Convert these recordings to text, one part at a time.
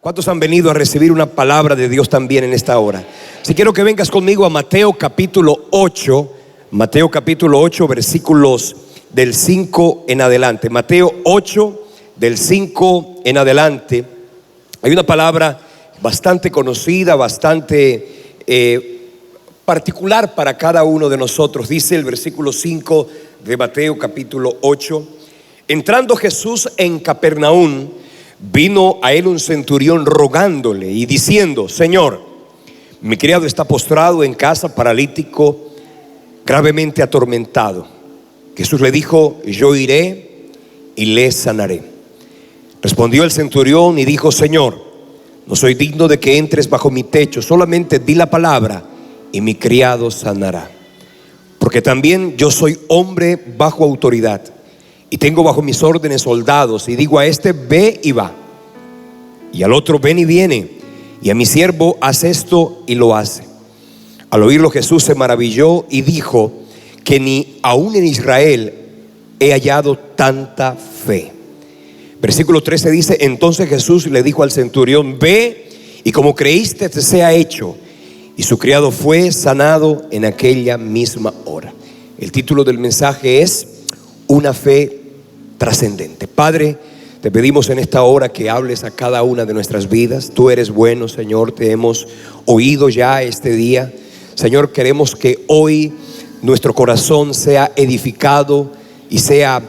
¿Cuántos han venido a recibir una palabra de Dios también en esta hora? Si quiero que vengas conmigo a Mateo capítulo 8, versículos del 5 en adelante. Mateo 8, del 5 en adelante. Hay una palabra bastante conocida, bastante particular para cada uno de nosotros. Dice el versículo 5 de Mateo capítulo 8: entrando Jesús en Capernaum, vino a él un centurión rogándole y diciendo: Señor, mi criado está postrado en casa, paralítico, gravemente atormentado. Jesús le dijo: yo iré y le sanaré. Respondió el centurión y dijo: Señor, no soy digno de que entres bajo mi techo, solamente di la palabra y mi criado sanará. Porque también yo soy hombre bajo autoridad, y tengo bajo mis órdenes soldados, y digo a este: ve y va, y al otro: ven y viene, y a mi siervo: haz esto, y lo hace. Al oírlo Jesús se maravilló y dijo que ni aún en Israel he hallado tanta fe. Versículo 13 dice: entonces Jesús le dijo al centurión: ve, y como creíste te sea hecho. Y su criado fue sanado en aquella misma hora. El título del mensaje es: una fe trascendente. Padre, te pedimos en esta hora que hables a cada una de nuestras vidas. Tú eres bueno, Señor, te hemos oído ya este día. Señor, queremos que hoy nuestro corazón sea edificado y sea,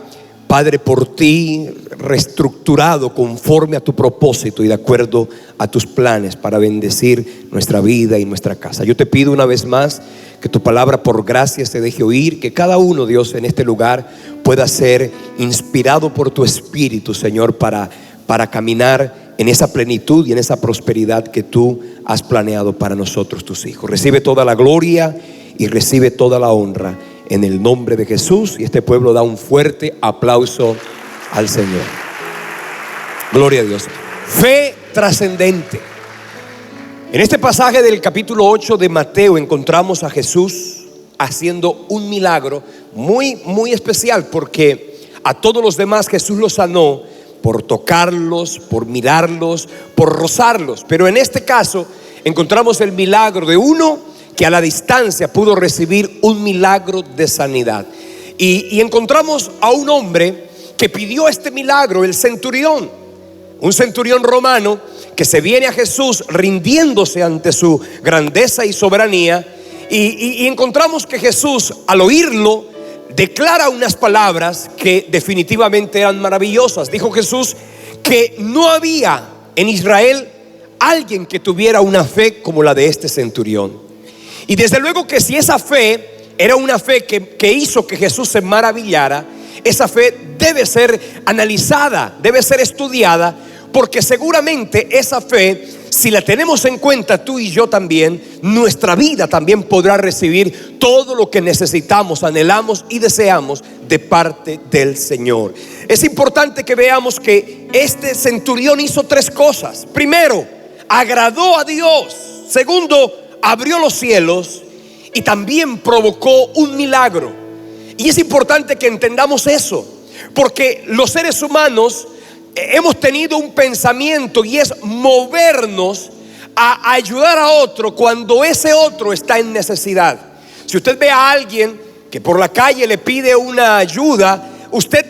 Padre, por ti reestructurado conforme a tu propósito y de acuerdo a tus planes para bendecir nuestra vida y nuestra casa. Yo te pido una vez más que tu palabra por gracia se deje oír, que cada uno, Dios, en este lugar pueda ser inspirado por tu Espíritu, Señor, para caminar en esa plenitud y en esa prosperidad que tú has planeado para nosotros, tus hijos. Recibe toda la gloria y recibe toda la honra en el nombre de Jesús. Y este pueblo da un fuerte aplauso al Señor. Gloria a Dios. Fe trascendente. En este pasaje del capítulo 8 de Mateo encontramos a Jesús haciendo un milagro muy especial, porque a todos los demás Jesús los sanó por tocarlos, por mirarlos, por rozarlos. Pero en este caso encontramos el milagro de uno que a la distancia pudo recibir un milagro de sanidad. Y encontramos a un hombre que pidió este milagro, el centurión, un centurión romano que se viene a Jesús rindiéndose ante su grandeza y soberanía. Y encontramos que Jesús, al oírlo, declara unas palabras que definitivamente eran maravillosas. Dijo Jesús que no había en Israel alguien que tuviera una fe como la de este centurión. Y desde luego que si esa fe era una fe que hizo que Jesús se maravillara, esa fe debe ser analizada, debe ser estudiada, porque seguramente esa fe, si la tenemos en cuenta tú y yo también, nuestra vida también podrá recibir todo lo que necesitamos, anhelamos y deseamos de parte del Señor. Es importante que veamos que este centurión hizo tres cosas. Primero, agradó a Dios. Segundo, abrió los cielos y también provocó un milagro. Y es importante que entendamos eso, porque los seres humanos hemos tenido un pensamiento, y es movernos a ayudar a otro cuando ese otro está en necesidad. Si usted ve a alguien que por la calle le pide una ayuda, usted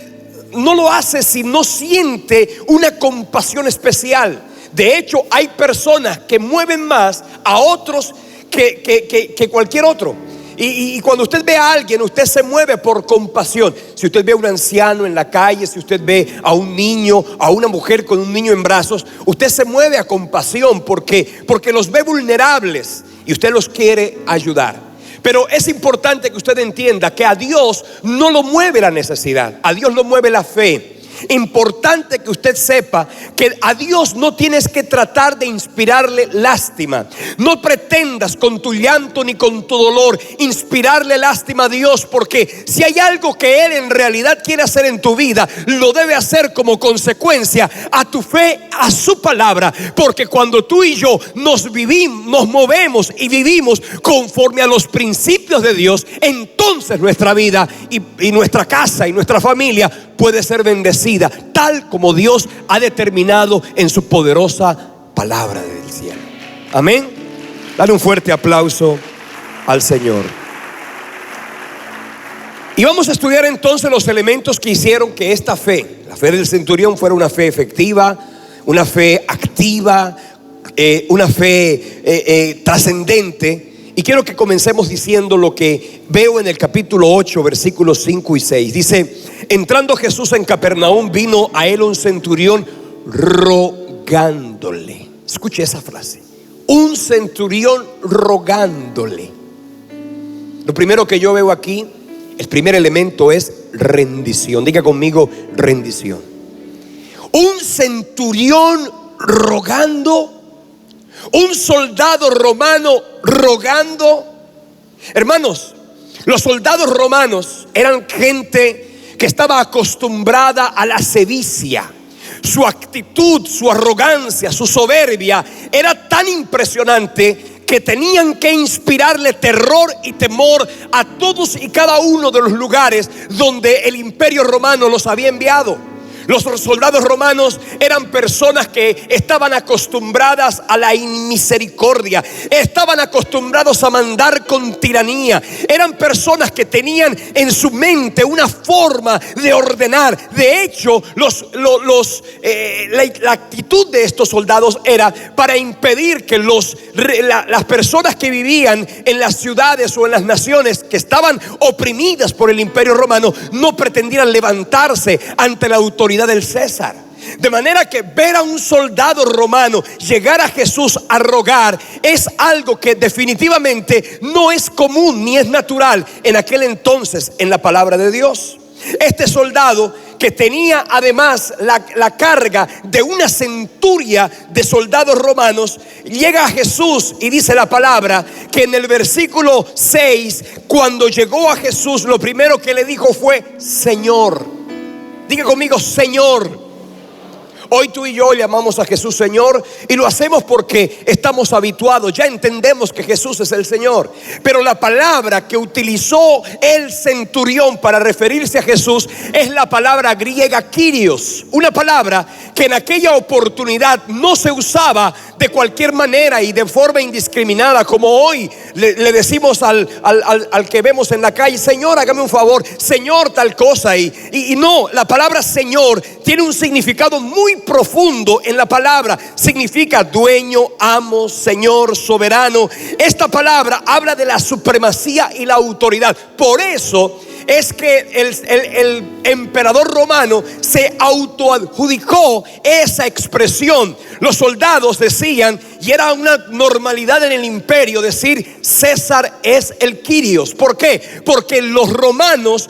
no lo hace si no siente una compasión especial. De hecho, hay personas que mueven más a otros que cualquier otro. Y cuando usted ve a alguien, usted se mueve por compasión. Si usted ve a un anciano en la calle, si usted ve a un niño, a una mujer con un niño en brazos, usted se mueve a compasión porque los ve vulnerables y usted los quiere ayudar. Pero es importante que usted entienda que a Dios no lo mueve la necesidad, a Dios lo mueve la fe. Importante que usted sepa que a Dios no tienes que tratar de inspirarle lástima. No pretendas con tu llanto ni con tu dolor inspirarle lástima a Dios, porque si hay algo que Él en realidad quiere hacer en tu vida, lo debe hacer como consecuencia a tu fe, a su palabra. Porque cuando tú y yo nos movemos y vivimos conforme a los principios de Dios, entonces nuestra vida y nuestra casa y nuestra familia puede ser bendecida tal como Dios ha determinado en su poderosa palabra del cielo. Amén. Dale un fuerte aplauso al Señor. Y vamos a estudiar entonces los elementos que hicieron que esta fe, la fe del centurión, fuera una fe efectiva, una fe activa, una fe trascendente. Y quiero que comencemos diciendo lo que veo en el capítulo 8, versículos 5 y 6. Dice: entrando Jesús en Capernaum, vino a él un centurión rogándole. Escuche esa frase: un centurión rogándole. Lo primero que yo veo aquí, el primer elemento es rendición. Diga conmigo: rendición. Un centurión rogando, un soldado romano rogando. Hermanos, los soldados romanos eran gente que estaba acostumbrada a la sevicia. Su actitud, su arrogancia, su soberbia era tan impresionante que tenían que inspirarle terror y temor a todos y cada uno de los lugares donde el imperio romano los había enviado. Los soldados romanos eran personas que estaban acostumbradas a la inmisericordia, estaban acostumbrados a mandar con tiranía. Eran personas que tenían en su mente una forma de ordenar. De hecho, la actitud de estos soldados era para impedir que las personas que vivían en las ciudades o en las naciones que estaban oprimidas por el imperio romano no pretendieran levantarse ante la autoridad del César. De manera que ver a un soldado romano llegar a Jesús a rogar es algo que definitivamente no es común ni es natural en aquel entonces en la palabra de Dios. Este soldado, que tenía además la carga de una centuria de soldados romanos, llega a Jesús y dice la palabra que en el versículo 6, cuando llegó a Jesús, lo primero que le dijo fue: Señor. Diga conmigo: Señor. Hoy tú y yo llamamos a Jesús Señor, y lo hacemos porque estamos habituados, ya entendemos que Jesús es el Señor. Pero la palabra que utilizó el centurión para referirse a Jesús es la palabra griega Kyrios, una palabra que en aquella oportunidad no se usaba de cualquier manera y de forma indiscriminada, como hoy le decimos al que vemos en la calle: Señor, hágame un favor, Señor, tal cosa. Y no, la palabra Señor tiene un significado muy profundo en la palabra. Significa dueño, amo, señor, soberano. Esta palabra habla de la supremacía y la autoridad. Por eso es que el emperador romano se autoadjudicó esa expresión. Los soldados decían, y era una normalidad en el imperio, decir: César es el Kyrios. ¿Por qué? Porque los romanos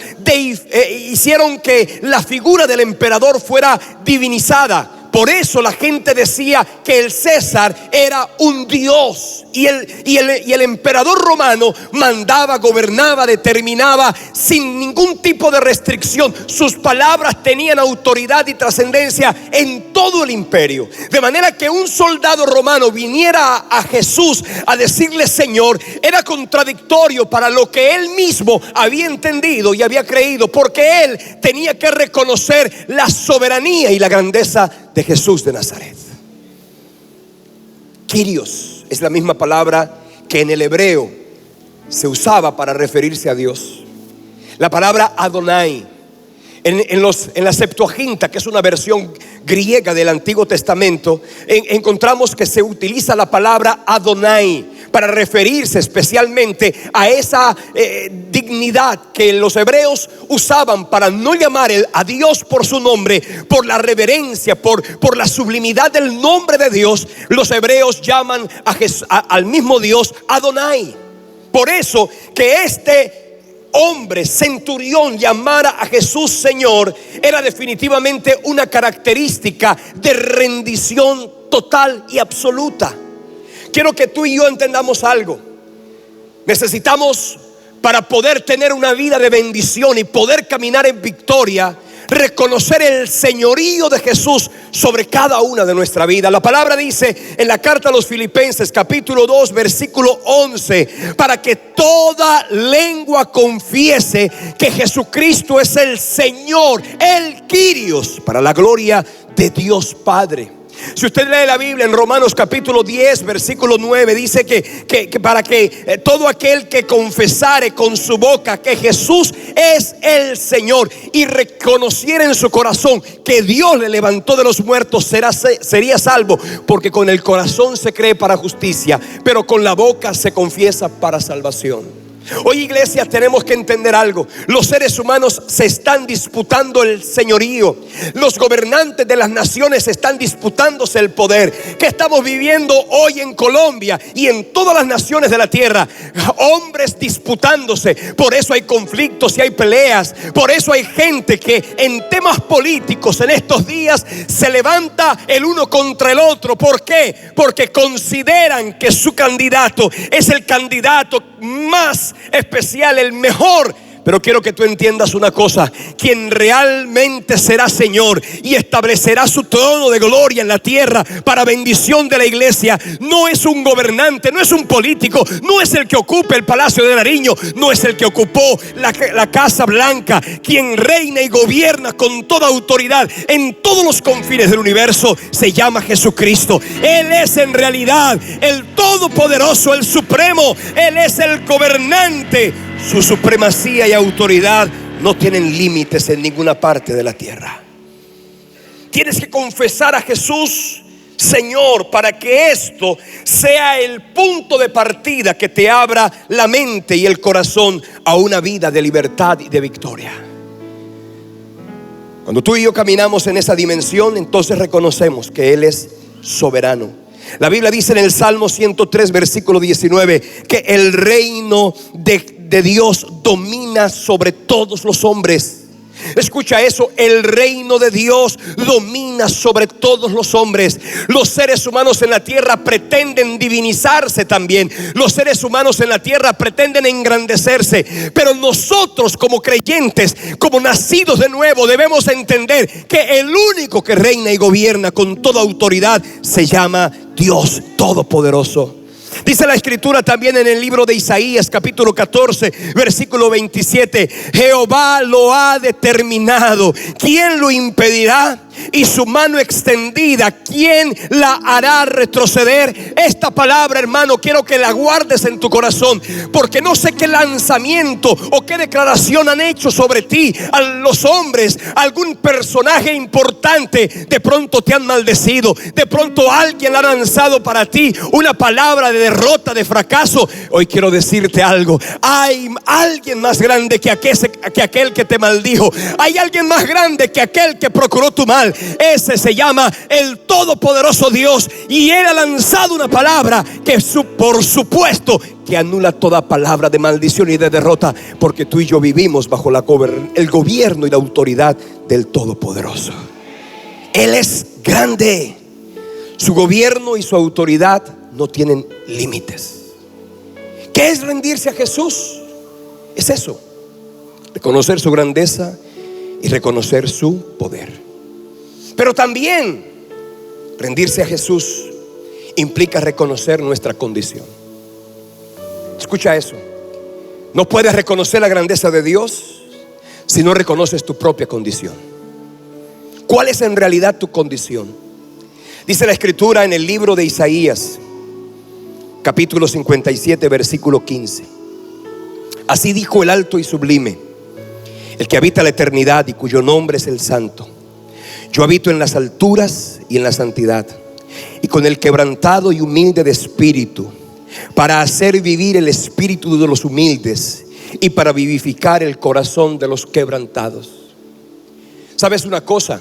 hicieron que la figura del emperador fuera divinizada. Por eso la gente decía que el César era un dios, y el emperador romano mandaba, gobernaba, determinaba sin ningún tipo de restricción. Sus palabras tenían autoridad y trascendencia en todo el imperio. De manera que un soldado romano viniera a Jesús a decirle Señor era contradictorio para lo que él mismo había entendido y había creído, porque él tenía que reconocer la soberanía y la grandeza de Jesús de Nazaret. Kyrios es la misma palabra que en el hebreo se usaba para referirse a Dios. La palabra Adonai en la Septuaginta, que es una versión griega del Antiguo Testamento, encontramos que se utiliza la palabra Adonai para referirse especialmente a esa dignidad que los hebreos usaban para no llamar a Dios por su nombre, por la reverencia, por la sublimidad del nombre de Dios. Los hebreos llaman al mismo Dios Adonai. Por eso que este hombre centurión llamara a Jesús Señor era definitivamente una característica de rendición total y absoluta. Quiero que tú y yo entendamos algo. Necesitamos, para poder tener una vida de bendición y poder caminar en victoria, reconocer el señorío de Jesús sobre cada una de nuestra vida. La palabra dice en la carta a los Filipenses, capítulo 2, versículo 11: para que toda lengua confiese que Jesucristo es el Señor, el Kyrios, para la gloria de Dios Padre. Si usted lee la Biblia en Romanos capítulo 10 versículo 9, dice que para que todo aquel que confesare con su boca que Jesús es el Señor y reconociera en su corazón que Dios le levantó de los muertos, sería salvo. Porque con el corazón se cree para justicia, pero con la boca se confiesa para salvación. Hoy, iglesia, tenemos que entender algo. Los seres humanos se están disputando el señorío. Los gobernantes de las naciones están disputándose el poder. ¿Qué estamos viviendo hoy en Colombia y en todas las naciones de la tierra? Hombres disputándose. Por eso hay conflictos y hay peleas. Por eso hay gente que en temas políticos en estos días se levanta el uno contra el otro. ¿Por qué? Porque consideran que su candidato es el candidato más especial, el mejor. Pero quiero que tú entiendas una cosa: quien realmente será Señor y establecerá su trono de gloria en la tierra para bendición de la iglesia, no es un gobernante, no es un político, no es el que ocupe el Palacio de Nariño, no es el que ocupó la Casa Blanca. Quien reina y gobierna con toda autoridad en todos los confines del universo se llama Jesucristo. Él es en realidad el Todopoderoso, el Supremo. Él es el gobernante. Su supremacía y autoridad no tienen límites en ninguna parte de la tierra. Tienes que confesar a Jesús Señor para que esto sea el punto de partida que te abra la mente y el corazón a una vida de libertad y de victoria. Cuando tú y yo caminamos en esa dimensión, entonces reconocemos que Él es soberano. La Biblia dice en el Salmo 103 versículo 19 que el reino de Dios domina sobre todos los hombres. Escucha eso: el reino de Dios domina sobre todos los hombres. Los seres humanos en la tierra pretenden divinizarse también. Los seres humanos en la tierra pretenden engrandecerse. Pero nosotros como creyentes, como nacidos de nuevo, debemos entender que el único que reina y gobierna con toda autoridad se llama Dios Todopoderoso. Dice la Escritura también en el libro de Isaías capítulo 14 versículo 27: Jehová lo ha determinado, ¿quién lo impedirá? Y su mano extendida, ¿quién la hará retroceder? Esta palabra, hermano, quiero que la guardes en tu corazón, porque no sé qué lanzamiento o qué declaración han hecho sobre ti a los hombres. Algún personaje importante de pronto te han maldecido. De pronto alguien ha lanzado para ti una palabra de derrota, de fracaso. Hoy quiero decirte algo: hay alguien más grande que aquel que te maldijo. Hay alguien más grande que aquel que procuró tu mal. Ese se llama el Todopoderoso Dios, y Él ha lanzado una palabra que por supuesto que anula toda palabra de maldición y de derrota, porque tú y yo vivimos bajo el gobierno y la autoridad del Todopoderoso. Él es grande. Su gobierno y su autoridad no tienen límites. ¿Qué es rendirse a Jesús? Es eso: reconocer su grandeza y reconocer su poder. Pero también rendirse a Jesús implica reconocer nuestra condición. Escucha eso: no puedes reconocer la grandeza de Dios si no reconoces tu propia condición. ¿Cuál es en realidad tu condición? Dice la Escritura en el libro de Isaías capítulo 57 versículo 15: así dijo el alto y sublime, el que habita la eternidad y cuyo nombre es el Santo: yo habito en las alturas y en la santidad, y con el quebrantado y humilde de espíritu, para hacer vivir el espíritu de los humildes y para vivificar el corazón de los quebrantados. ¿Sabes una cosa?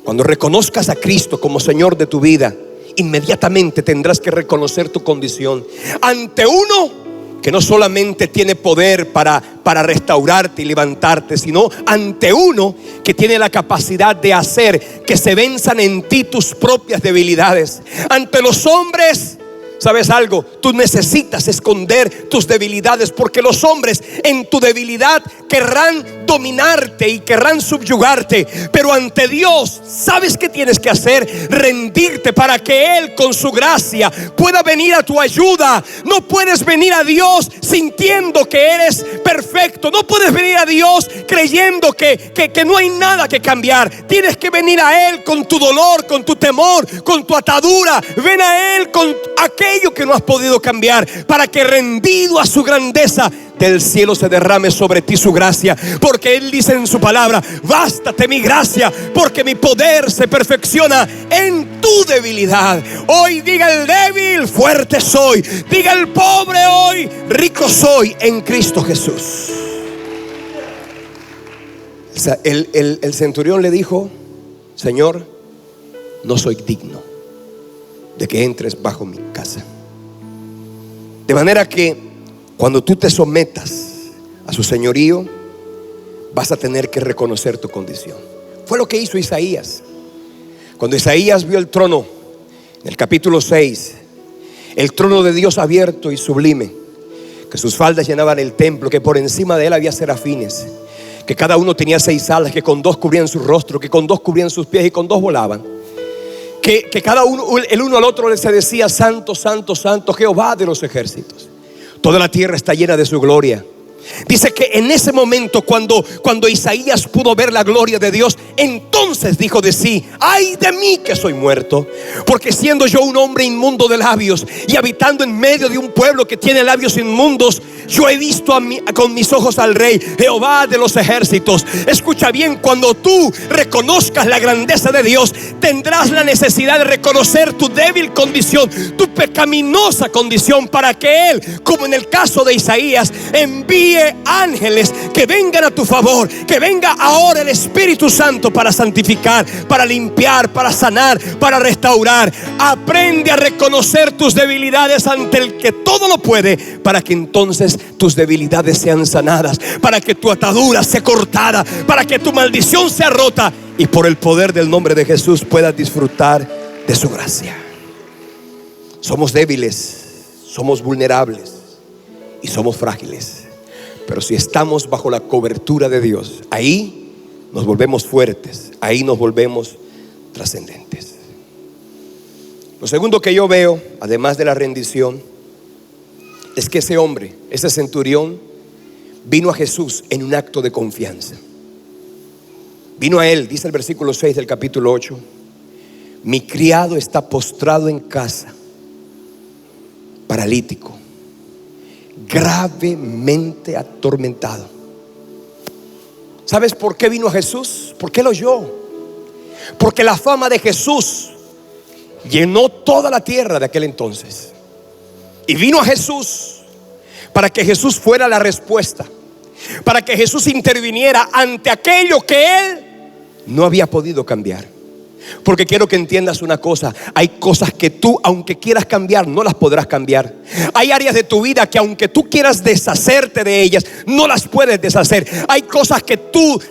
Cuando reconozcas a Cristo como Señor de tu vida, inmediatamente tendrás que reconocer tu condición ante uno que no solamente tiene poder para restaurarte y levantarte, sino ante uno que tiene la capacidad de hacer que se venzan en ti tus propias debilidades. Ante los hombres, ¿sabes algo? Tú necesitas esconder tus debilidades, porque los hombres en tu debilidad querrán dominarte y querrán subyugarte, pero ante Dios, ¿sabes qué tienes que hacer? Rendirte para que Él con su gracia pueda venir a tu ayuda. No puedes venir a Dios sintiendo que eres perfecto. No puedes venir a Dios creyendo que no hay nada que cambiar. Tienes que venir a Él con tu dolor, con tu temor, con tu atadura. Ven a Él con aquello que no has podido cambiar, para que rendido a su grandeza del cielo se derrame sobre ti su gracia. Porque Él dice en su palabra: bástate mi gracia, porque mi poder se perfecciona en tu debilidad. Hoy diga el débil: fuerte soy. Diga el pobre hoy: rico soy en Cristo Jesús. El centurión le dijo: Señor, no soy digno de que entres bajo mi casa. De manera que cuando tú te sometas a su señorío, vas a tener que reconocer tu condición. Fue lo que hizo Isaías. Cuando Isaías vio el trono, en el capítulo 6, el trono de Dios abierto y sublime, que sus faldas llenaban el templo, que por encima de él había serafines, que cada uno tenía 6 alas, que con 2 cubrían su rostro, que con 2 cubrían sus pies y con 2 volaban. Que cada uno, el uno al otro, se decía: santo, santo, santo, Jehová de los ejércitos. Toda la tierra está llena de su gloria. Dice que en ese momento, cuando Isaías pudo ver la gloria de Dios, entonces dijo de sí: ay de mí que soy muerto, porque siendo yo un hombre inmundo de labios y habitando en medio de un pueblo que tiene labios inmundos, yo he visto con mis ojos al Rey, Jehová de los ejércitos. Escucha bien: cuando tú reconozcas la grandeza de Dios, tendrás la necesidad de reconocer tu débil condición, tu pecaminosa condición, para que Él, como en el caso de Isaías, envíe ángeles que vengan a tu favor, que venga ahora el Espíritu Santo para santificar, para limpiar, para sanar, para restaurar. Aprende a reconocer tus debilidades ante el que todo lo puede, para que entonces tus debilidades sean sanadas, para que tu atadura sea cortada, para que tu maldición sea rota, y por el poder del nombre de Jesús puedas disfrutar de su gracia. Somos débiles, somos vulnerables y somos frágiles. Pero si estamos bajo la cobertura de Dios, ahí nos volvemos fuertes, ahí nos volvemos trascendentes. Lo segundo que yo veo, además de la rendición, es que ese hombre, ese centurión, vino a Jesús en un acto de confianza. Vino a Él, dice el versículo 6 del capítulo 8: mi criado está postrado en casa, paralítico, gravemente atormentado. ¿Sabes por qué vino a Jesús? ¿Por qué lo oyó? Porque la fama de Jesús llenó toda la tierra de aquel entonces. Y vino a Jesús para que Jesús fuera la respuesta, para que Jesús interviniera ante aquello que Él no había podido cambiar. Porque quiero que entiendas una cosa: hay cosas que tú, aunque quieras cambiar, no las podrás cambiar. Hay áreas de tu vida que aunque tú quieras deshacerte de ellas, no las puedes deshacer. Hay cosas que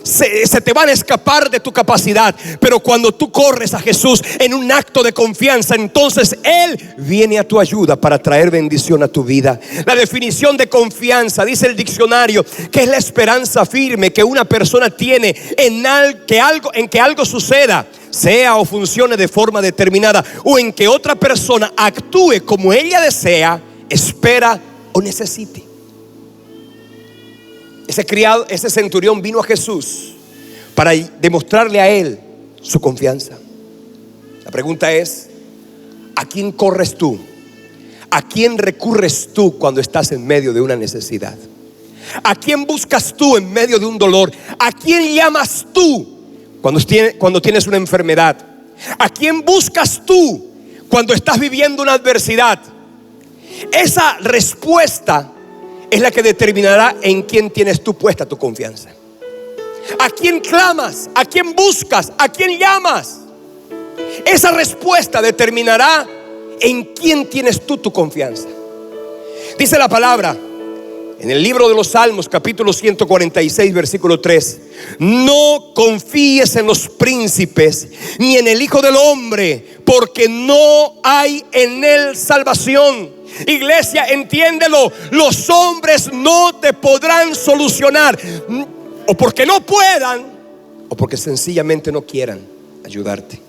se te van a escapar de tu capacidad. Pero cuando tú corres a Jesús en un acto de confianza, entonces Él viene a tu ayuda para traer bendición a tu vida. La definición de confianza, dice el diccionario, que es la esperanza firme que una persona tiene en que algo suceda, sea o funcione de forma determinada, o en que otra persona actúe como ella desea, espera o necesite. Ese centurión vino a Jesús para demostrarle a Él su confianza. La pregunta es: ¿a quién corres tú? ¿A quién recurres tú cuando estás en medio de una necesidad? ¿A quién buscas tú en medio de un dolor? ¿A quién llamas tú cuando tienes una enfermedad? ¿A quién buscas tú cuando estás viviendo una adversidad? Esa respuesta es la que determinará en quién tienes tú puesta tu confianza. ¿A quién clamas? ¿A quién buscas? ¿A quién llamas? Esa respuesta determinará en quién tienes tú tu confianza. Dice la palabra en el libro de los Salmos, capítulo 146, versículo 3: no confíes en los príncipes ni en el Hijo del Hombre, porque no hay en él salvación. Iglesia, entiéndelo: los hombres no te podrán solucionar. o porque no puedan, o porque sencillamente no quieran ayudarte.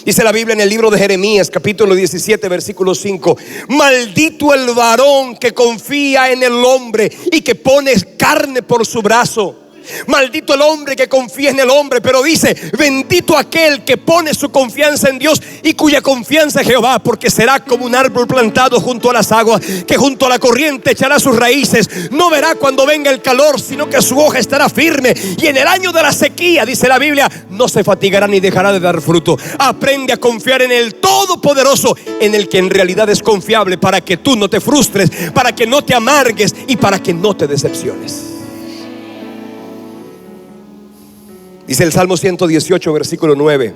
Dice la Biblia en el libro de Jeremías, capítulo 17, versículo 5: maldito el varón que confía en el hombre y que pone carne por su brazo. Maldito el hombre que confía en el hombre, pero dice: bendito aquel que pone su confianza en Dios y cuya confianza en Jehová, porque será como un árbol plantado junto a las aguas, que junto a la corriente echará sus raíces. No verá cuando venga el calor, sino que su hoja estará firme, y en el año de la sequía, dice la Biblia, no se fatigará ni dejará de dar fruto. Aprende a confiar en el Todopoderoso, en el que en realidad es confiable, para que tú no te frustres, para que no te amargues y para que no te decepciones. Dice el Salmo 118, versículo 9: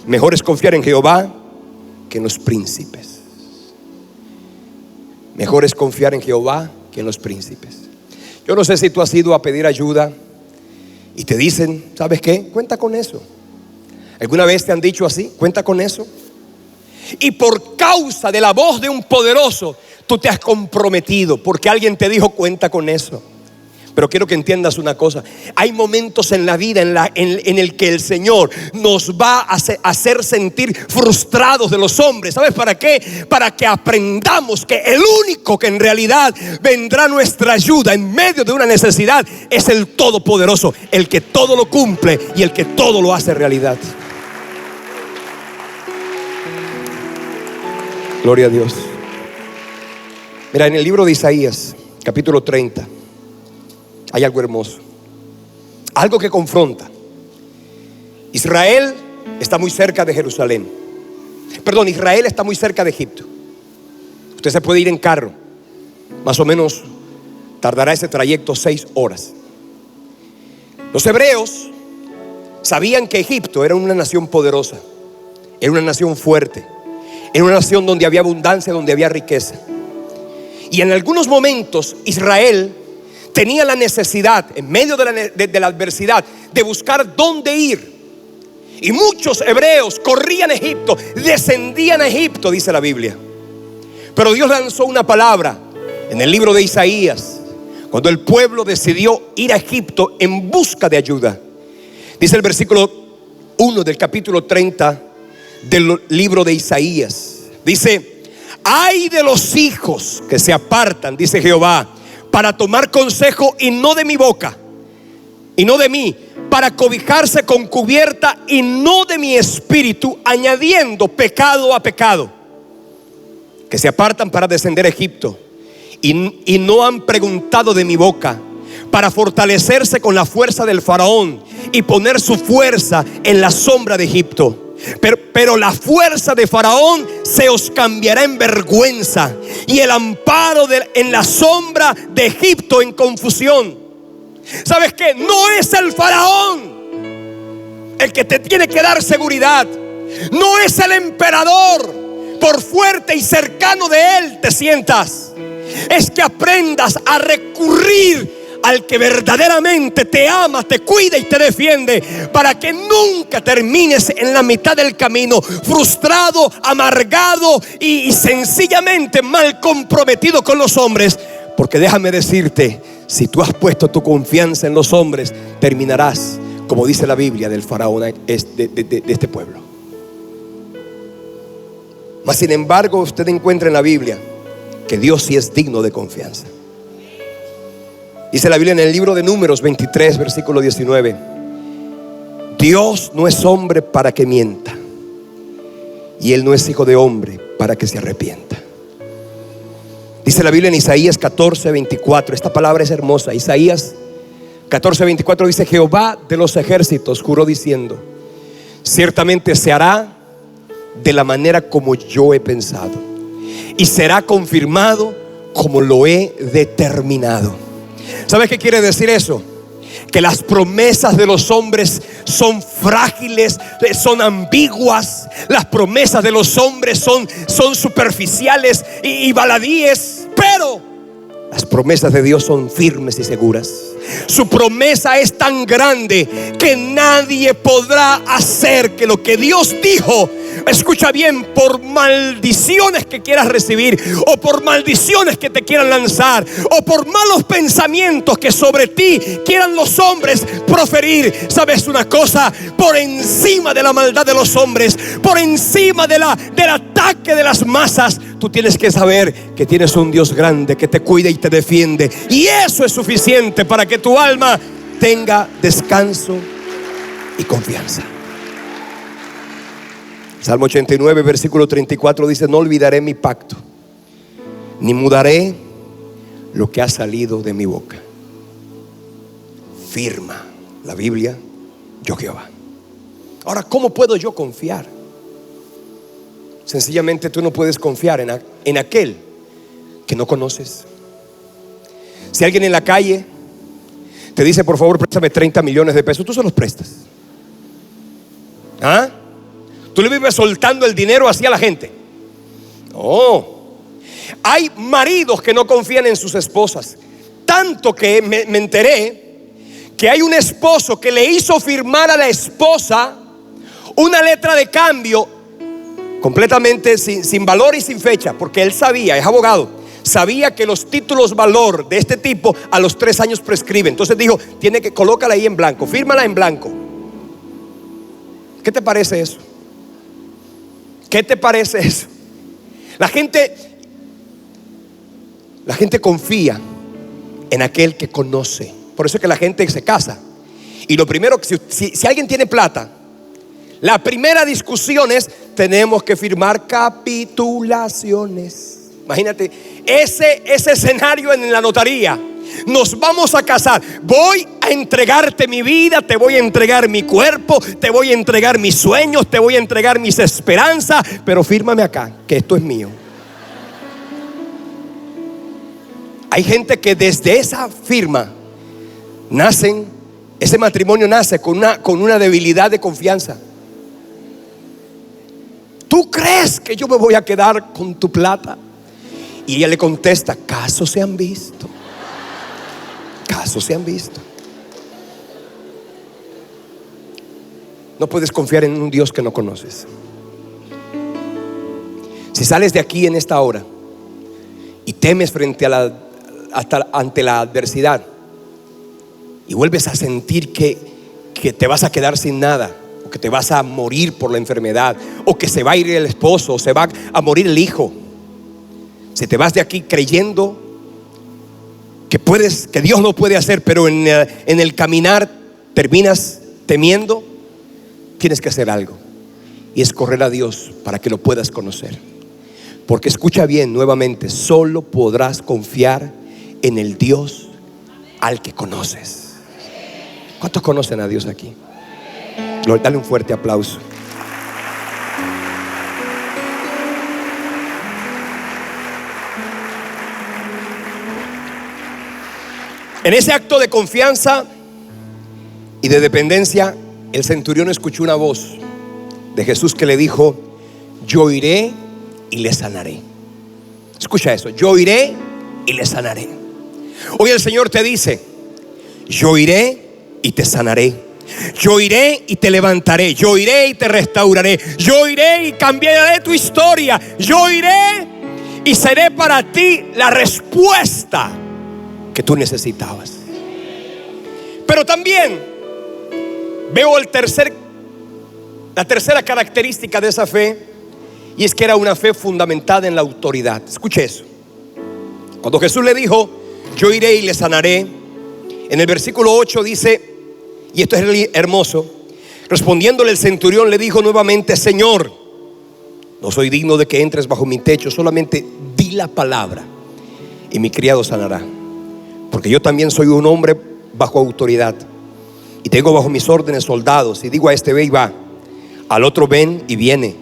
mejor es confiar en Jehová que en los príncipes. Mejor es confiar en Jehová que en los príncipes. Yo no sé si tú has ido a pedir ayuda y te dicen: ¿sabes qué? Cuenta con eso. ¿Alguna vez te han dicho así? Cuenta con eso. Y por causa de la voz de un poderoso, tú te has comprometido porque alguien te dijo: cuenta con eso. Pero quiero que entiendas una cosa: hay momentos en la vida en el que el Señor nos va a hacer sentir frustrados de los hombres. ¿Sabes para qué? Para que aprendamos que el único que en realidad vendrá a nuestra ayuda en medio de una necesidad es el Todopoderoso, el que todo lo cumple y el que todo lo hace realidad. Gloria a Dios. Mira, en el libro de Isaías, capítulo 30, hay algo hermoso, algo que confronta. Israel está muy cerca de Jerusalén. Perdón, Israel está muy cerca de Egipto. Usted se puede ir en carro, más o menos tardará ese trayecto 6 horas. Los hebreos sabían que Egipto era una nación poderosa, era una nación fuerte, era una nación donde había abundancia, donde había riqueza. Y en algunos momentos Israel tenía la necesidad, en medio de la adversidad, de buscar dónde ir. Y muchos hebreos corrían a Egipto, descendían a Egipto, dice la Biblia. Pero Dios lanzó una palabra en el libro de Isaías, cuando el pueblo decidió ir a Egipto en busca de ayuda. Dice el versículo 1 del capítulo 30 del libro de Isaías. Dice: ay de los hijos que se apartan, dice Jehová, para tomar consejo y no de mi boca, y no de mí, para cobijarse con cubierta y no de mi espíritu, añadiendo pecado a pecado. Que se apartan para descender a Egipto y no han preguntado de mi boca, para fortalecerse con la fuerza del faraón y poner su fuerza en la sombra de Egipto. Pero la fuerza de Faraón se os cambiará en vergüenza, y el amparo en la sombra de Egipto en confusión. ¿Sabes qué? No es el Faraón el que te tiene que dar seguridad. No es el emperador, por fuerte y cercano de él te sientas. Es que aprendas a recurrir al que verdaderamente te ama, te cuida y te defiende, para que nunca termines en la mitad del camino frustrado, amargado y sencillamente mal comprometido con los hombres. Porque déjame decirte, si tú has puesto tu confianza en los hombres, terminarás, como dice la Biblia, del faraón de este pueblo. Mas sin embargo, usted encuentra en la Biblia que Dios sí es digno de confianza. Dice la Biblia en el libro de Números 23, versículo 19: Dios no es hombre para que mienta, y Él no es hijo de hombre para que se arrepienta. Dice la Biblia en Isaías 14, 24. Esta palabra es hermosa. Isaías 14, 24 dice: Jehová de los ejércitos juró diciendo: ciertamente se hará de la manera como yo he pensado, y será confirmado como lo he determinado. ¿Sabes qué quiere decir eso? Que las promesas de los hombres son frágiles, son ambiguas. Las promesas de los hombres son superficiales y baladíes. Pero las promesas de Dios son firmes y seguras. Su promesa es tan grande que nadie podrá hacer que lo que Dios dijo Escucha bien, por maldiciones que quieras recibir, o por maldiciones que te quieran lanzar, o por malos pensamientos que sobre ti quieran los hombres proferir. ¿Sabes una cosa? Por encima de la maldad de los hombres, por encima del ataque de las masas, tú tienes que saber que tienes un Dios grande que te cuida y te defiende, y eso es suficiente para que tu alma tenga descanso y confianza. Salmo 89, versículo 34 dice: no olvidaré mi pacto, ni mudaré lo que ha salido de mi boca. Firma la Biblia, yo Jehová. Ahora, ¿cómo puedo yo confiar? Sencillamente tú no puedes confiar en aquel que no conoces. Si alguien en la calle te dice: por favor, préstame 30 millones de pesos, tú se los prestas. ¿Ah? Tú le vives soltando el dinero así a la gente. No. Hay maridos que no confían en sus esposas, tanto que me enteré que hay un esposo que le hizo firmar a la esposa una letra de cambio completamente sin valor y sin fecha, porque él sabía, es abogado, sabía que los títulos valor de este tipo a los 3 años prescriben. Entonces dijo: tiene que colócala ahí en blanco, fírmala en blanco. ¿Qué te parece eso? ¿Qué te parece eso? La gente confía en aquel que conoce. Por eso es que la gente se casa. Y lo primero, si alguien tiene plata, la primera discusión es: tenemos que firmar capitulaciones. Imagínate ese escenario en la notaría. Nos vamos a casar, voy a entregarte mi vida, te voy a entregar mi cuerpo, te voy a entregar mis sueños, te voy a entregar mis esperanzas, pero fírmame acá que esto es mío. Hay gente que desde esa firma ese matrimonio nace con una debilidad de confianza. ¿Tú crees que yo me voy a quedar con tu plata? Y ella le contesta: casos se han visto. Casos se han visto. No puedes confiar en un Dios que no conoces. Si sales de aquí en esta hora y temes ante la adversidad, y vuelves a sentir que te vas a quedar sin nada, o que te vas a morir por la enfermedad, o que se va a ir el esposo, o se va a morir el hijo, si te vas de aquí creyendo que Dios no puede hacer, pero en el caminar terminas temiendo, tienes que hacer algo, y es correr a Dios para que lo puedas conocer. Porque escucha bien nuevamente: solo podrás confiar en el Dios al que conoces. ¿Cuántos conocen a Dios aquí? Dale un fuerte aplauso. En ese acto de confianza y de dependencia, el centurión escuchó una voz de Jesús que le dijo: yo iré y le sanaré. Escucha eso: yo iré y le sanaré. Hoy el Señor te dice: yo iré y te sanaré. Yo iré y te levantaré. Yo iré y te restauraré. Yo iré y cambiaré tu historia. Yo iré y seré para ti la respuesta que tú necesitabas. Pero también veo la tercera característica de esa fe, y es que era una fe fundamentada en la autoridad. Escuche eso. Cuando Jesús le dijo: yo iré y le sanaré, en el versículo 8 dice, y esto es hermoso: respondiéndole el centurión le dijo nuevamente: Señor, no soy digno de que entres bajo mi techo, solamente di la palabra y mi criado sanará. Porque yo también soy un hombre bajo autoridad, y tengo bajo mis órdenes soldados, y digo a este: ve y va, al otro: ven y viene,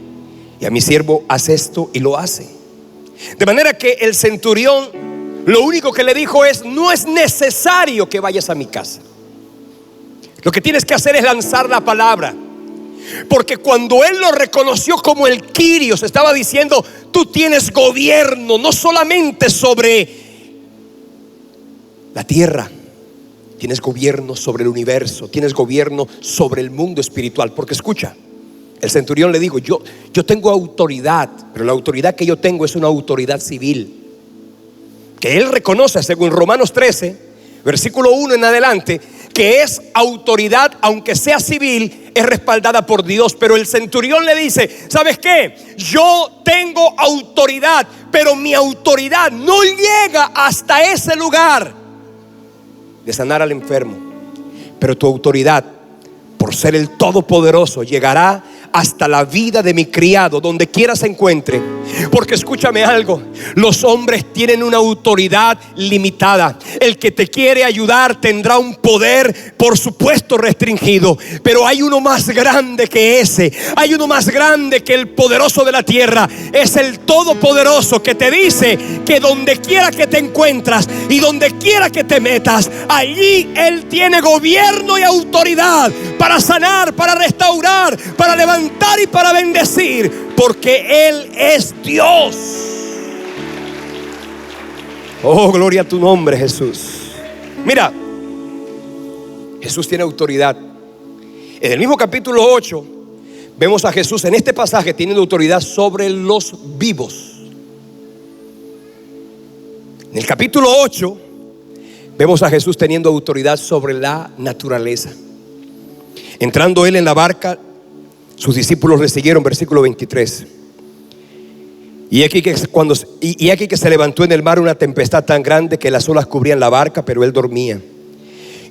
y a mi siervo: haz esto, y lo hace. De manera que el centurión lo único que le dijo es: no es necesario que vayas a mi casa. Lo que tienes que hacer es lanzar la palabra. Porque cuando él lo reconoció como el Kyrios, estaba diciendo: tú tienes gobierno no solamente sobre la tierra, tienes gobierno sobre el universo, tienes gobierno sobre el mundo espiritual. Porque escucha, El centurión le dijo, yo tengo autoridad, pero la autoridad que yo tengo es una autoridad civil, que él reconoce según Romanos 13, versículo 1 en adelante, que es autoridad, aunque sea civil, es respaldada por Dios. Pero el centurión le dice, ¿sabes qué? Yo tengo autoridad, pero mi autoridad no llega hasta ese lugar de sanar al enfermo. Pero tu autoridad, por ser el Todopoderoso, llegará hasta la vida de mi criado, donde quiera se encuentre. Porque escúchame algo, los hombres tienen una autoridad limitada. El que te quiere ayudar tendrá un poder, por supuesto, restringido. Pero hay uno más grande que ese. Hay uno más grande que el poderoso de la tierra. Es el Todopoderoso, que te dice que donde quiera que te encuentras y donde quiera que te metas, allí Él tiene gobierno y autoridad para sanar, para restaurar, para levantar y para bendecir, porque Él es Dios. Oh, gloria a tu nombre, Jesús. Mira, Jesús tiene autoridad. En el mismo capítulo 8 vemos a Jesús en este pasaje teniendo autoridad sobre los vivos. En el capítulo 8 vemos a Jesús teniendo autoridad sobre la naturaleza. Entrando Él en la barca, sus discípulos le siguieron, versículo 23. Y aquí que se levantó en el mar una tempestad tan grande que las olas cubrían la barca, pero Él dormía.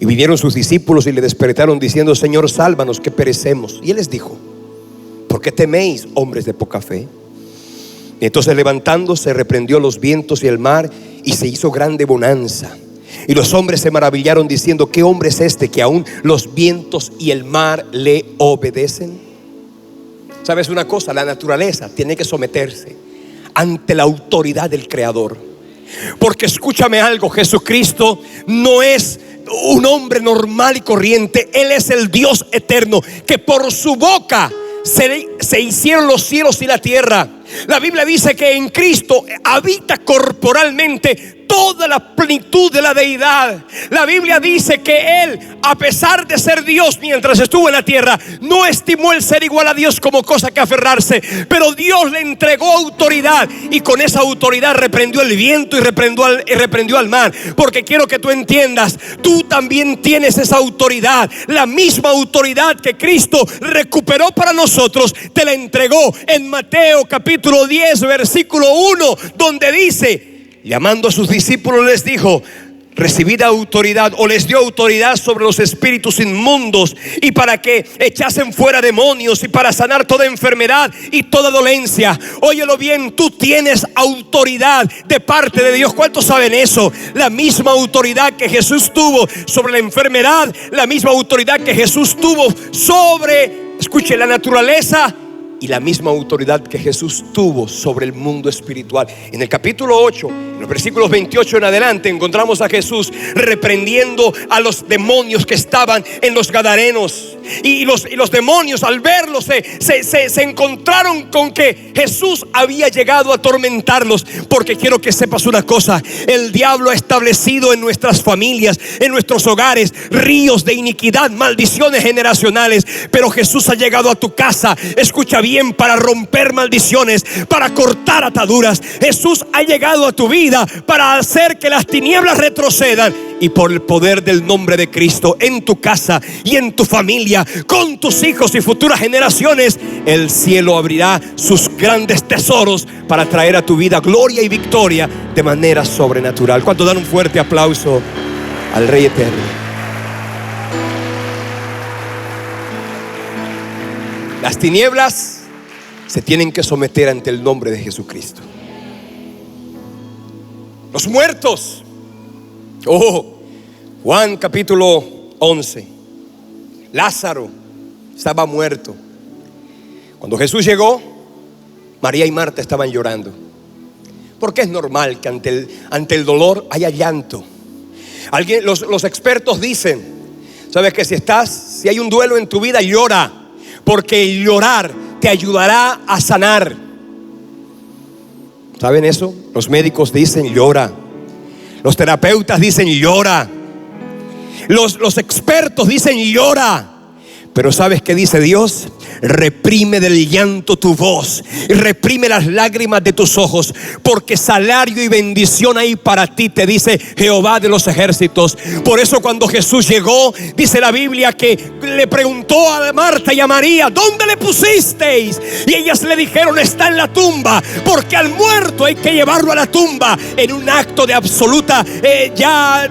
Y vinieron sus discípulos y le despertaron diciendo, Señor, sálvanos que perecemos. Y Él les dijo, ¿por qué teméis, hombres de poca fe? Y entonces levantándose reprendió los vientos y el mar, y se hizo grande bonanza. Y los hombres se maravillaron diciendo, ¿qué hombre es este que aún los vientos y el mar le obedecen? ¿Sabes una cosa? La naturaleza tiene que someterse ante la autoridad del Creador. Porque escúchame algo, Jesucristo no es un hombre normal y corriente. Él es el Dios eterno, que por su boca se hicieron los cielos y la tierra. La Biblia dice que en Cristo habita corporalmente toda la plenitud de la deidad. La Biblia dice que Él, a pesar de ser Dios mientras estuvo en la tierra, no estimó el ser igual a Dios como cosa que aferrarse, pero Dios le entregó autoridad, y con esa autoridad reprendió el viento y reprendió al mar. Porque quiero que tú entiendas, tú también tienes esa autoridad. La misma autoridad que Cristo recuperó para nosotros, te la entregó en Mateo capítulo 10 versículo 1, donde dice, llamando a sus discípulos les dijo, recibid autoridad, o les dio autoridad sobre los espíritus inmundos, y para que echasen fuera demonios, y para sanar toda enfermedad y toda dolencia. Óyelo bien, tú tienes autoridad de parte de Dios. ¿Cuántos saben eso? La misma autoridad que Jesús tuvo sobre la enfermedad, la misma autoridad que Jesús tuvo sobre, escuche, la naturaleza, y la misma autoridad que Jesús tuvo sobre el mundo espiritual. En el capítulo 8, en los versículos 28 en adelante, encontramos a Jesús reprendiendo a los demonios que estaban en los gadarenos. Y los demonios, al verlo, se encontraron con que Jesús había llegado a atormentarlos. Porque quiero que sepas una cosa: el diablo ha establecido en nuestras familias, en nuestros hogares, ríos de iniquidad, maldiciones generacionales. Pero Jesús ha llegado a tu casa, escucha bien, para romper maldiciones, para cortar ataduras. Jesús ha llegado a tu vida para hacer que las tinieblas retrocedan. Y por el poder del nombre de Cristo, en tu casa y en tu familia, con tus hijos y futuras generaciones, el cielo abrirá sus grandes tesoros para traer a tu vida gloria y victoria de manera sobrenatural. ¿Cuánto dan un fuerte aplauso al Rey Eterno? Las tinieblas se tienen que someter ante el nombre de Jesucristo. Los muertos. Juan capítulo 11. Lázaro estaba muerto. Cuando Jesús llegó, María y Marta estaban llorando. Porque es normal que ante el dolor haya llanto. Los expertos dicen, sabes que si hay un duelo en tu vida, llora, porque llorar te ayudará a sanar. ¿Saben eso? Los médicos dicen llora. Los terapeutas dicen llora. Los expertos dicen llora. Pero ¿sabes qué dice Dios? reprime del llanto tu voz y reprime las lágrimas de tus ojos, porque salario y bendición hay para ti, te dice Jehová de los ejércitos. Por eso cuando Jesús llegó, dice la Biblia que le preguntó a Marta y a María: ¿dónde le pusisteis? Y ellas le dijeron: está en la tumba, porque al muerto hay que llevarlo a la tumba. En un acto de absoluta ya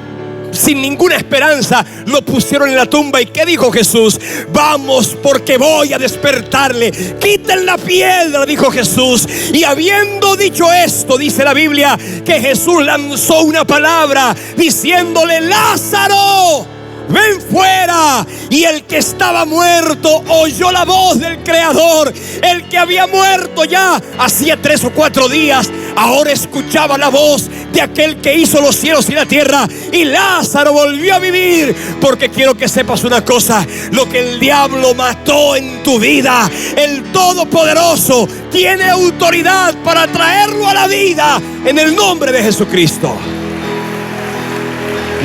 sin ninguna esperanza, lo pusieron en la tumba. ¿Y qué dijo Jesús? Vamos, porque voy a despertarle. Quiten la piedra, dijo Jesús. Y habiendo dicho esto, dice la Biblia que Jesús lanzó una palabra diciéndole: Lázaro, ven fuera. Y el que estaba muerto oyó la voz del Creador. El que había muerto ya hacía 3 o 4 días, ahora escuchaba la voz de aquel que hizo los cielos y la tierra. Y Lázaro volvió a vivir. Porque quiero que sepas una cosa: lo que el diablo mató en tu vida, el Todopoderoso tiene autoridad para traerlo a la vida en el nombre de Jesucristo.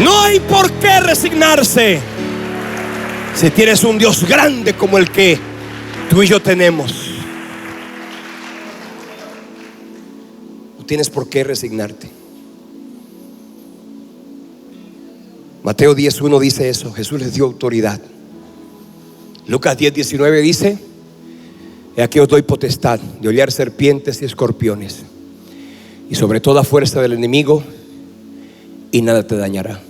No hay por qué resignarse si tienes un Dios grande como el que tú y yo tenemos. No tienes por qué resignarte. Mateo 10:1 dice eso. Jesús les dio autoridad. Lucas 10:19 dice: he aquí os doy potestad de hollar serpientes y escorpiones, y sobre toda fuerza del enemigo, y nada te dañará.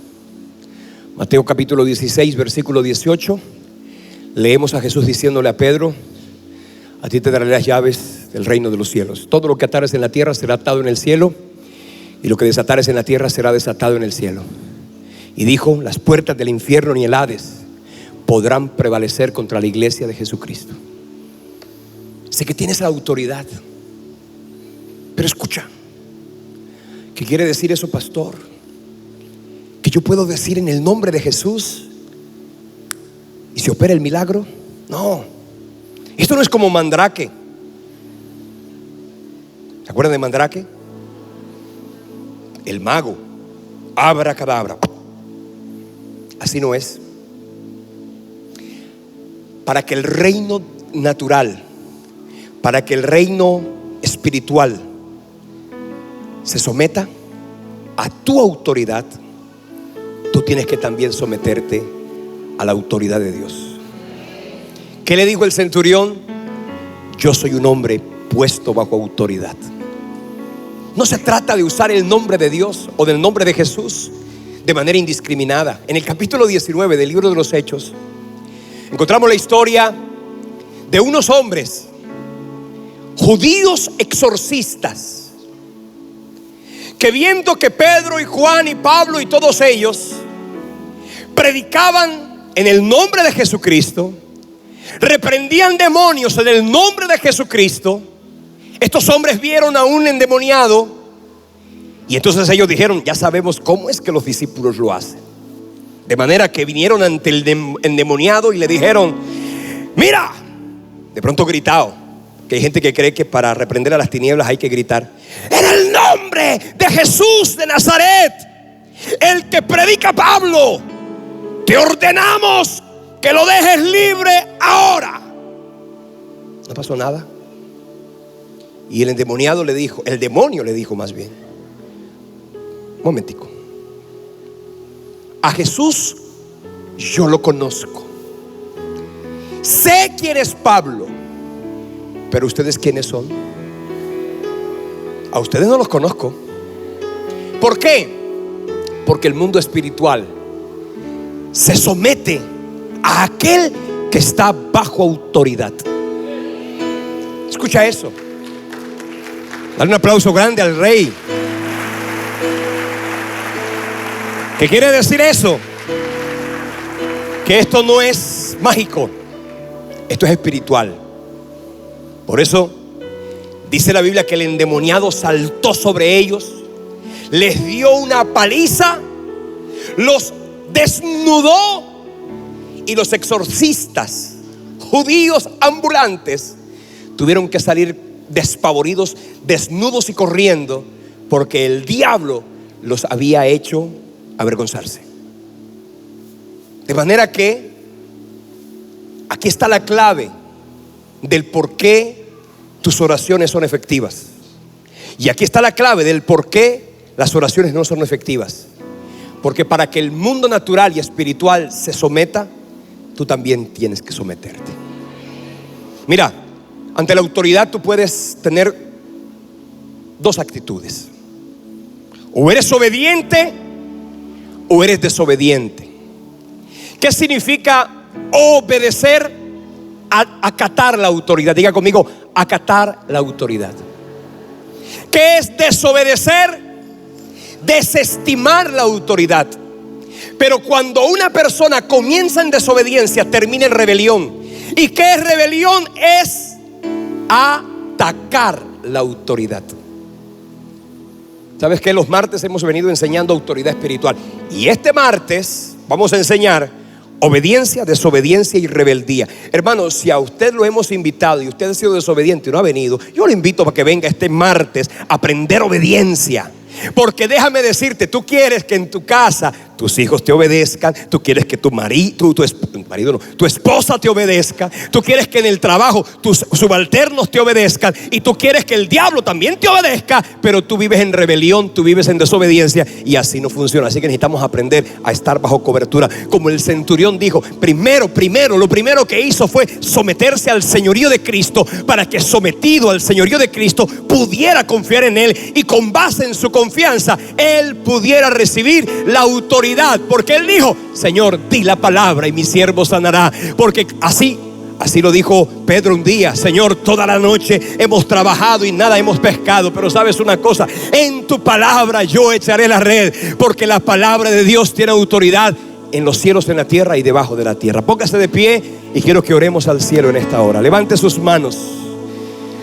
Mateo capítulo 16, versículo 18, leemos a Jesús diciéndole a Pedro: a ti te daré las llaves del reino de los cielos. Todo lo que atares en la tierra será atado en el cielo, y lo que desatares en la tierra será desatado en el cielo. Y dijo: las puertas del infierno ni el Hades podrán prevalecer contra la iglesia de Jesucristo. Sé que tienes la autoridad, pero escucha, ¿qué quiere decir eso, pastor? Que yo puedo decir en el nombre de Jesús y se opera el milagro. No, esto no es como Mandrake. ¿Se acuerdan de Mandrake? El mago, abracadabra. Así no es. Para que el reino natural, para que el reino espiritual se someta a tu autoridad, tú tienes que también someterte a la autoridad de Dios. ¿Qué le dijo el centurión? Yo soy un hombre puesto bajo autoridad. No se trata de usar el nombre de Dios o del nombre de Jesús de manera indiscriminada. En el capítulo 19 del libro de los Hechos encontramos la historia de unos hombres judíos exorcistas que, viendo que Pedro y Juan y Pablo y todos ellos predicaban en el nombre de Jesucristo, reprendían demonios en el nombre de Jesucristo, estos hombres vieron a un endemoniado. Y entonces ellos dijeron: ya sabemos cómo es que los discípulos lo hacen. De manera que vinieron ante el endemoniado y le dijeron: mira, de pronto gritado, que hay gente que cree que para reprender a las tinieblas hay que gritar: en el nombre de Jesús de Nazaret, el que predica Pablo, te ordenamos que lo dejes libre ahora. No pasó nada. Y el endemoniado le dijo, el demonio le dijo más bien: un momentico, a Jesús yo lo conozco, sé quién es Pablo, pero ustedes quiénes son. A ustedes no los conozco. ¿Por qué? Porque el mundo espiritual se somete a aquel que está bajo autoridad. Escucha eso. Dale un aplauso grande al Rey. ¿Qué quiere decir eso? Que esto no es mágico, esto es espiritual. Por eso dice la Biblia que el endemoniado saltó sobre ellos, les dio una paliza, los desnudó, y los exorcistas judíos ambulantes tuvieron que salir despavoridos, desnudos y corriendo, porque el diablo los había hecho avergonzarse. De manera que aquí está la clave del por qué tus oraciones son efectivas. Y aquí está la clave del por qué las oraciones no son efectivas. Porque para que el mundo natural y espiritual se someta, tú también tienes que someterte. Mira, ante la autoridad tú puedes tener dos actitudes: o eres obediente o eres desobediente. ¿Qué significa obedecer? Acatar la autoridad. Diga conmigo: acatar la autoridad. ¿Qué es desobedecer? Desestimar la autoridad. Pero cuando una persona comienza en desobediencia, termina en rebelión. ¿Y qué es rebelión? Es atacar la autoridad. ¿Sabes qué? Los martes hemos venido enseñando autoridad espiritual. Y este martes vamos a enseñar obediencia, desobediencia y rebeldía. Hermanos, si a usted lo hemos invitado y usted ha sido desobediente y no ha venido, yo lo invito para que venga este martes a aprender obediencia. Porque déjame decirte, tú quieres que en tu casa tus hijos te obedezcan, tú quieres que tu esposa te obedezca, tú quieres que en el trabajo tus subalternos te obedezcan, y tú quieres que el diablo también te obedezca, pero tú vives en rebelión, tú vives en desobediencia, y así no funciona. Así que necesitamos aprender a estar bajo cobertura. Como el centurión dijo, lo primero que hizo fue someterse al señorío de Cristo, para que sometido al señorío de Cristo pudiera confiar en Él, y con base en su confianza Él pudiera recibir la autoridad. Porque Él dijo: Señor, di la palabra y mi siervo sanará. Porque así lo dijo Pedro un día: Señor, toda la noche hemos trabajado y nada hemos pescado, pero sabes una cosa, en tu palabra yo echaré la red. Porque la palabra de Dios tiene autoridad en los cielos, en la tierra y debajo de la tierra. Póngase de pie y quiero que oremos al cielo en esta hora. Levante sus manos.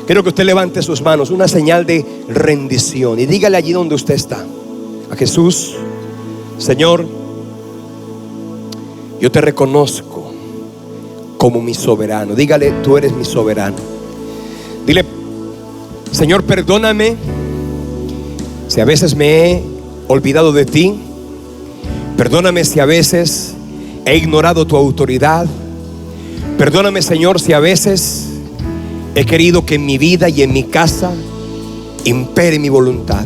Quiero que usted levante sus manos, una señal de rendición, y dígale allí donde usted está a Jesús: Señor, yo te reconozco como mi soberano. Dígale: tú eres mi soberano. Dile: Señor, perdóname si a veces me he olvidado de ti. Perdóname si a veces he ignorado tu autoridad. Perdóname, Señor, si a veces he querido que en mi vida y en mi casa impere mi voluntad.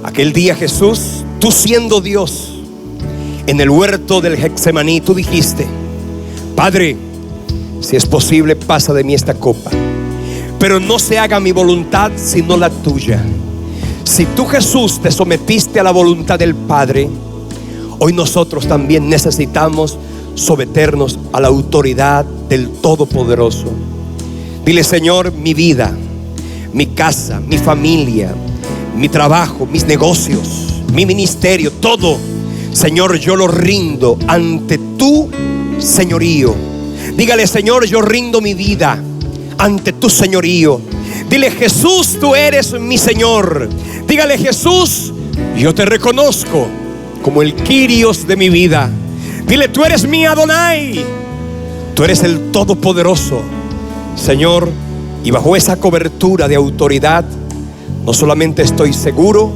Aquel día, Jesús, tú siendo Dios, en el huerto del Getsemaní, tú dijiste: Padre, si es posible, pasa de mí esta copa, pero no se haga mi voluntad sino la tuya. Si tú, Jesús, te sometiste a la voluntad del Padre, hoy nosotros también necesitamos someternos a la autoridad del Todopoderoso. Dile: Señor, mi vida, mi casa, mi familia, mi trabajo, mis negocios, mi ministerio, todo, Señor, yo lo rindo ante tu señorío. Dígale: Señor, yo rindo mi vida ante tu señorío. Dile: Jesús, tú eres mi Señor. Dígale: Jesús, yo te reconozco como el Kyrios de mi vida. Dile: tú eres mi Adonai, tú eres el Todopoderoso. Señor, y bajo esa cobertura de autoridad, no solamente estoy seguro,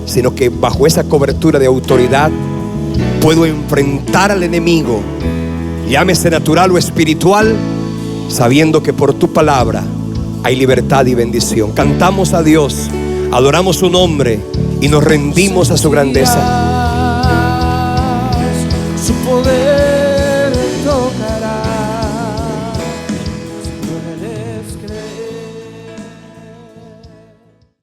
sino que bajo esa cobertura de autoridad puedo enfrentar al enemigo, llámese natural o espiritual, sabiendo que por tu palabra hay libertad y bendición. Cantamos a Dios, adoramos su nombre y nos rendimos a su grandeza.